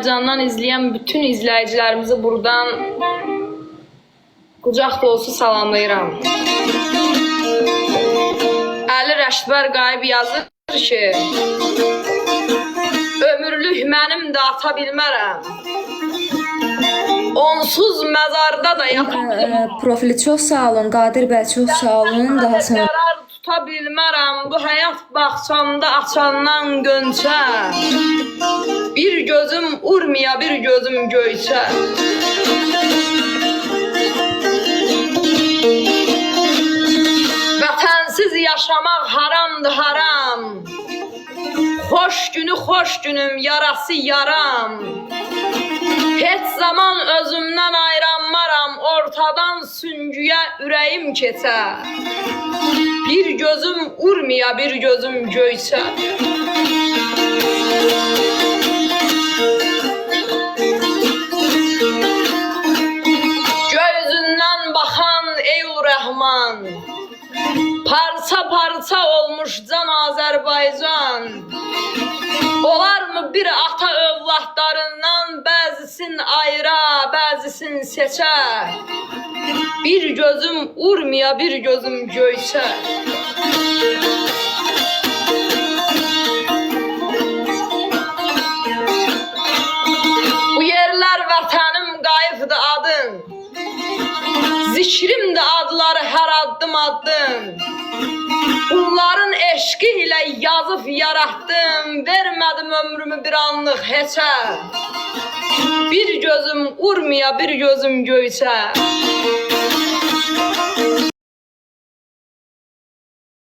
Azərbaycandan izleyen bütün izleyicilerimizi buradan kucak dolusu salamlayıram. Əli Rəşidbər Qayıb yazır ki, ömürlük mənim də ata bilmərəm. Onsuz məzarda da yapamam. Profili çox sağ olun, Qadir bəy, çox sağ olun. Daha sonra Qərar tuta bilmərəm bu həyat bağçamda açandan gönçə. Bir gözüm urmaya, bir gözüm göyçə. Vətənsiz yaşamaq haramdır, haram. Xoş günü xoş günüm, yarası yaram. Heç zaman özümdən ayranmaram, ortadan süngüyə ürəyim keçə. Bir gözüm urmaya, bir gözüm göyçə. Gözündən baxan ey Rəhman, parça parça olmuş can Azərbaycan. Olarmı bir ata övladlarından bəzisin ayıra, bəzisin seçə. Bir gözüm urmaya, bir gözüm göyçə. Bu yerlər vətənim qayıfdı adın. Zikrim de adları her addım addım. Bunların eşqi ilə yazıb yarattım. Vermədim ömrümü bir anlıq heçə. Bir gözüm urmaya, bir gözüm göyçə.